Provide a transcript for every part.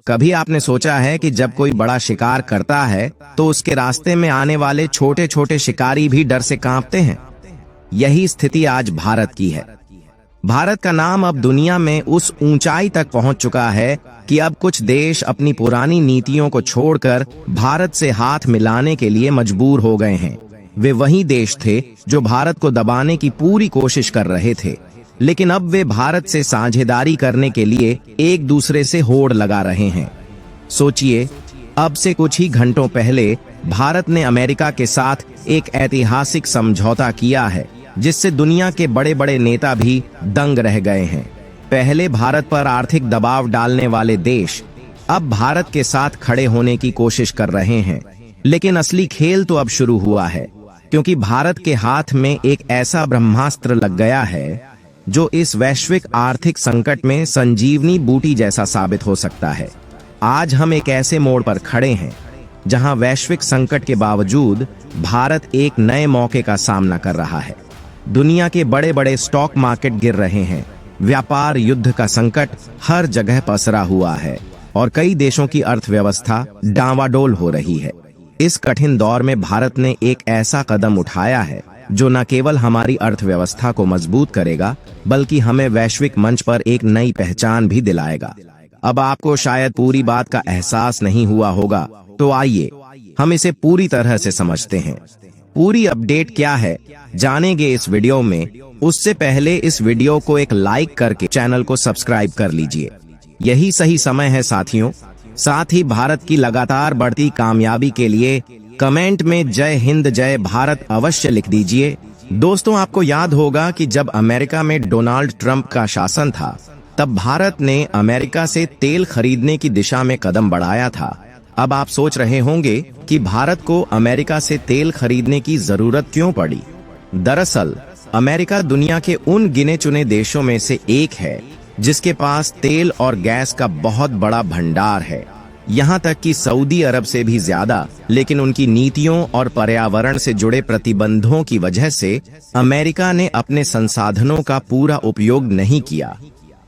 कभी आपने सोचा है कि जब कोई बड़ा शिकार करता है तो उसके रास्ते में आने वाले छोटे छोटे शिकारी भी डर से कांपते हैं? यही स्थिति आज भारत की है। भारत का नाम अब दुनिया में उस ऊंचाई तक पहुंच चुका है कि अब कुछ देश अपनी पुरानी नीतियों को छोड़कर भारत से हाथ मिलाने के लिए मजबूर हो गए हैं। वे वही देश थे जो भारत को दबाने की पूरी कोशिश कर रहे थे, लेकिन अब वे भारत से साझेदारी करने के लिए एक दूसरे से होड़ लगा रहे हैं। सोचिए, अब से कुछ ही घंटों पहले भारत ने अमेरिका के साथ एक ऐतिहासिक समझौता किया है, जिससे दुनिया के बड़े बड़े नेता भी दंग रह गए हैं। पहले भारत पर आर्थिक दबाव डालने वाले देश अब भारत के साथ खड़े होने की कोशिश कर रहे हैं, लेकिन असली खेल तो अब शुरू हुआ है, क्योंकि भारत के हाथ में एक ऐसा ब्रह्मास्त्र लग गया है जो इस वैश्विक आर्थिक संकट में संजीवनी बूटी जैसा साबित हो सकता है। आज हम एक ऐसे मोड़ पर खड़े हैं जहां वैश्विक संकट के बावजूद भारत एक नए मौके का सामना कर रहा है। दुनिया के बड़े बड़े स्टॉक मार्केट गिर रहे हैं, व्यापार युद्ध का संकट हर जगह पसरा हुआ है और कई देशों की अर्थव्यवस्था डांवाडोल हो रही है। इस कठिन दौर में भारत ने एक ऐसा कदम उठाया है जो न केवल हमारी अर्थव्यवस्था को मजबूत करेगा, बल्कि हमें वैश्विक मंच पर एक नई पहचान भी दिलाएगा। अब आपको शायद पूरी बात का एहसास नहीं हुआ होगा, तो आइए हम इसे पूरी तरह से समझते हैं। पूरी अपडेट क्या है जानेंगे इस वीडियो में। उससे पहले इस वीडियो को एक लाइक करके चैनल को सब्सक्राइब कर लीजिए। यही सही समय है साथियों। साथ ही भारत की लगातार बढ़ती कामयाबी के लिए कमेंट में जय हिंद जय भारत अवश्य लिख दीजिए। दोस्तों, आपको याद होगा कि जब अमेरिका में डोनाल्ड ट्रंप का शासन था, तब भारत ने अमेरिका से तेल खरीदने की दिशा में कदम बढ़ाया था। अब आप सोच रहे होंगे कि भारत को अमेरिका से तेल खरीदने की जरूरत क्यों पड़ी। दरअसल अमेरिका दुनिया के उन गिने चुने देशों में से एक है जिसके पास तेल और गैस का बहुत बड़ा भंडार है, यहाँ तक कि सऊदी अरब से भी ज्यादा। लेकिन उनकी नीतियों और पर्यावरण से जुड़े प्रतिबंधों की वजह से अमेरिका ने अपने संसाधनों का पूरा उपयोग नहीं किया।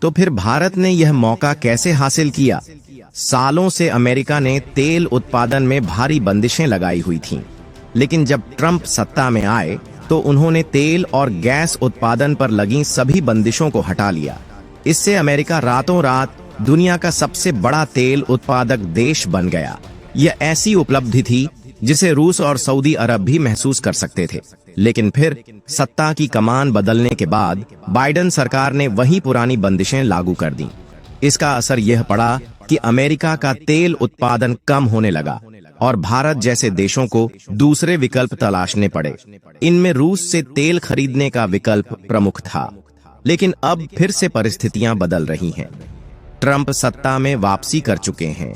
तो फिर भारत ने यह मौका कैसे हासिल किया? सालों से अमेरिका ने तेल उत्पादन में भारी बंदिशें लगाई हुई थीं, लेकिन जब ट्रंप सत्ता में आए तो उन्होंने तेल और गैस उत्पादन पर लगी सभी बंदिशों को हटा लिया। इससे अमेरिका रातों रात दुनिया का सबसे बड़ा तेल उत्पादक देश बन गया। यह ऐसी उपलब्धि थी जिसे रूस और सऊदी अरब भी महसूस कर सकते थे। लेकिन फिर सत्ता की कमान बदलने के बाद बाइडेन सरकार ने वही पुरानी बंदिशें लागू कर दी। इसका असर यह पड़ा कि अमेरिका का तेल उत्पादन कम होने लगा और भारत जैसे देशों को दूसरे विकल्प तलाशने पड़े। इनमें रूस से तेल खरीदने का विकल्प प्रमुख था। लेकिन अब फिर से परिस्थितियां बदल रही हैं। ट्रंप सत्ता में वापसी कर चुके हैं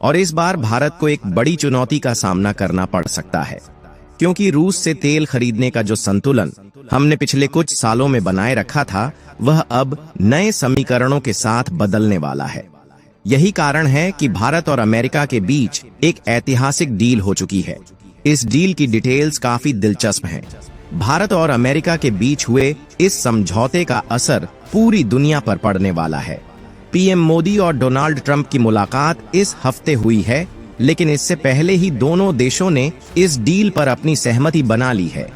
और इस बार भारत को एक बड़ी चुनौती का सामना करना पड़ सकता है, क्योंकि रूस से तेल खरीदने का जो संतुलन हमने पिछले कुछ सालों में बनाए रखा था, वह अब नए समीकरणों के साथ बदलने वाला है। यही कारण है कि भारत और अमेरिका के बीच एक ऐतिहासिक डील हो चुकी है। इस डील की डिटेल्स काफी दिलचस्प हैं। भारत और अमेरिका के बीच हुए इस समझौते का असर पूरी दुनिया पर पड़ने वाला है। पीएम मोदी और डोनाल्ड ट्रंप की मुलाकात इस हफ्ते हुई है, लेकिन इससे पहले ही दोनों देशों ने इस डील पर अपनी सहमति बना ली है।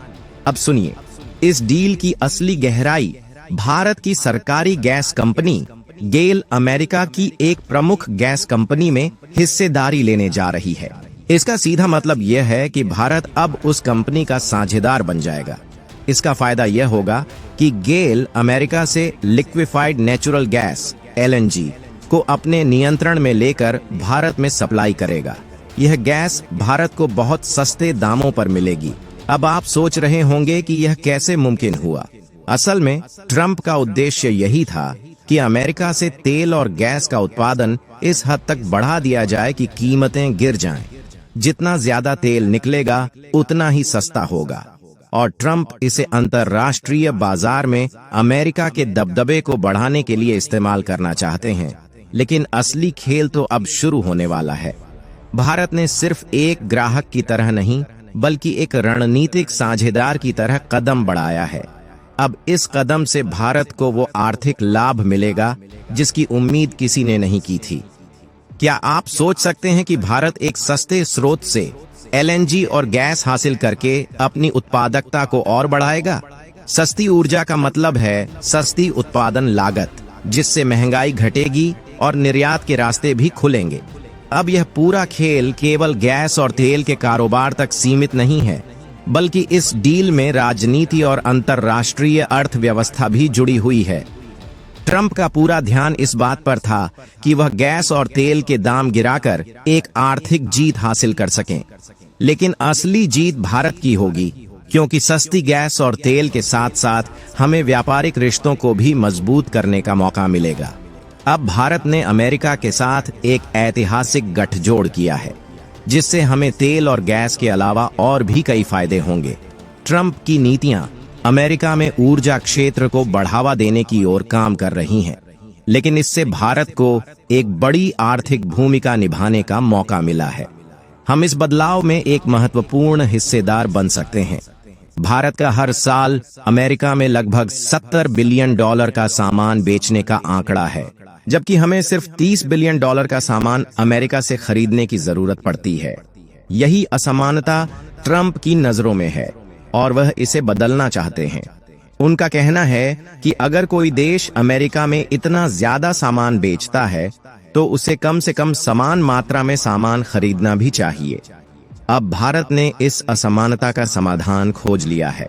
अब सुनिए, इस डील की असली गहराई। भारत की सरकारी गैस कंपनी गेल अमेरिका की एक प्रमुख गैस कंपनी में हिस्सेदारी लेने जा रही है। इसका सीधा मतलब यह है कि भारत अब उस कंपनी का साझेदार बन जाएगा। इसका फायदा यह होगा कि गेल अमेरिका से लिक्विफाइड नेचुरल गैस LNG को अपने नियंत्रण में लेकर भारत में सप्लाई करेगा। यह गैस भारत को बहुत सस्ते दामों पर मिलेगी। अब आप सोच रहे होंगे कि यह कैसे मुमकिन हुआ। असल में ट्रंप का उद्देश्य यही था कि अमेरिका से तेल और गैस का उत्पादन इस हद तक बढ़ा दिया जाए कि कीमतें गिर जाएं। जितना ज्यादा तेल निकलेगा उतना ही सस्ता होगा, और ट्रंप इसे अंतर्राष्ट्रीय बाजार में अमेरिका के दबदबे को बढ़ाने के लिए इस्तेमाल करना चाहते हैं। लेकिन असली खेल तो अब शुरू होने वाला है। भारत ने सिर्फ एक ग्राहक की तरह नहीं, बल्कि एक रणनीतिक साझेदार की तरह कदम बढ़ाया है। अब इस कदम से भारत को वो आर्थिक लाभ मिलेगा जिसकी उम्मीद किसी ने नहीं की थी। क्या आप सोच सकते हैं कि भारत एक सस्ते स्रोत से एलएनजी और गैस हासिल करके अपनी उत्पादकता को और बढ़ाएगा? सस्ती ऊर्जा का मतलब है सस्ती उत्पादन लागत, जिससे महंगाई घटेगी और निर्यात के रास्ते भी खुलेंगे। अब यह पूरा खेल केवल गैस और तेल के कारोबार तक सीमित नहीं है, बल्कि इस डील में राजनीति और अंतर्राष्ट्रीय अर्थव्यवस्था भी जुड़ी हुई है। ट्रंप का पूरा ध्यान इस बात पर था कि वह गैस और तेल के दाम गिराकर एक आर्थिक जीत हासिल कर सकें। लेकिन असली जीत भारत की होगी, क्योंकि सस्ती गैस और तेल के साथ साथ हमें व्यापारिक रिश्तों को भी मजबूत करने का मौका मिलेगा। अब भारत ने अमेरिका के साथ एक ऐतिहासिक गठजोड़ किया है, जिससे हमें तेल और गैस के अलावा और भी कई फायदे होंगे। ट्रंप की नीतियां अमेरिका में ऊर्जा क्षेत्र को बढ़ावा देने की ओर काम कर रही हैं, लेकिन इससे भारत को एक बड़ी आर्थिक भूमिका निभाने का मौका मिला है। हम इस बदलाव में एक महत्वपूर्ण हिस्सेदार बन सकते हैं। भारत का हर साल अमेरिका में लगभग $70 बिलियन का सामान बेचने का आंकड़ा है, जबकि हमें सिर्फ $30 बिलियन का सामान अमेरिका से खरीदने की जरूरत पड़ती है। यही असमानता ट्रंप की नजरों में है और वह इसे बदलना चाहते हैं। उनका कहना है कि अगर कोई देश अमेरिका में इतना ज्यादा सामान बेचता है तो उसे कम से कम समान मात्रा में सामान खरीदना भी चाहिए। अब भारत ने इस असमानता का समाधान खोज लिया है।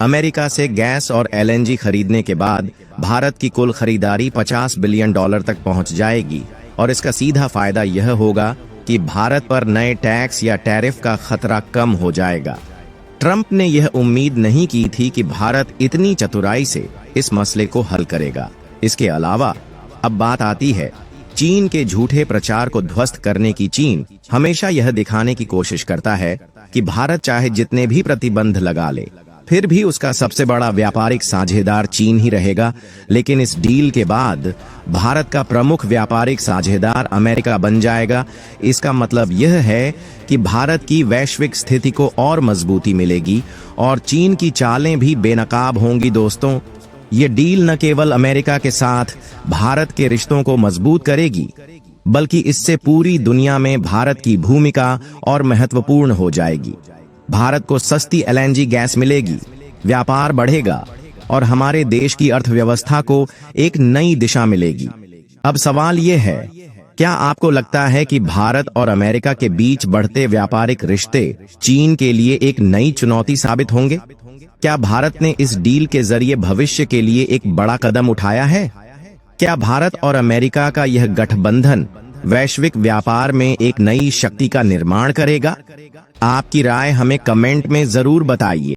अमेरिका से गैस और एलएनजी खरीदने के बाद भारत की कुल खरीदारी $50 बिलियन तक पहुंच जाएगी और इसका सीधा फायदा यह होगा कि भारत पर नए टैक्स या टैरिफ का खतरा कम हो जाएगा। ट्रंप ने यह उम्मीद नहीं की थी कि भारत इतनी चतुराई से इस मसले को हल करेगा। इसके अलावा अब बात आती है चीन के झूठे प्रचार को ध्वस्त करने की। चीन हमेशा यह दिखाने की कोशिश करता है कि भारत चाहे जितने भी प्रतिबंध लगा ले, फिर भी उसका सबसे बड़ा व्यापारिक साझेदार चीन ही रहेगा। लेकिन इस डील के बाद भारत का प्रमुख व्यापारिक साझेदार अमेरिका बन जाएगा। इसका मतलब यह है कि भारत की वैश्विक स्थिति को और मजबूती मिलेगी और चीन की चालें भी बेनकाब होंगी। दोस्तों, ये डील न केवल अमेरिका के साथ भारत के रिश्तों को मजबूत करेगी, बल्कि इससे पूरी दुनिया में भारत की भूमिका और महत्वपूर्ण हो जाएगी। भारत को सस्ती एलएनजी गैस मिलेगी, व्यापार बढ़ेगा और हमारे देश की अर्थव्यवस्था को एक नई दिशा मिलेगी। अब सवाल यह है, क्या आपको लगता है कि भारत और अमेरिका के बीच बढ़ते व्यापारिक रिश्ते चीन के लिए एक नई चुनौती साबित होंगे? क्या भारत ने इस डील के जरिए भविष्य के लिए एक बड़ा कदम उठाया है? क्या भारत और अमेरिका का यह गठबंधन वैश्विक व्यापार में एक नई शक्ति का निर्माण करेगा? आपकी राय हमें कमेंट में जरूर बताइए।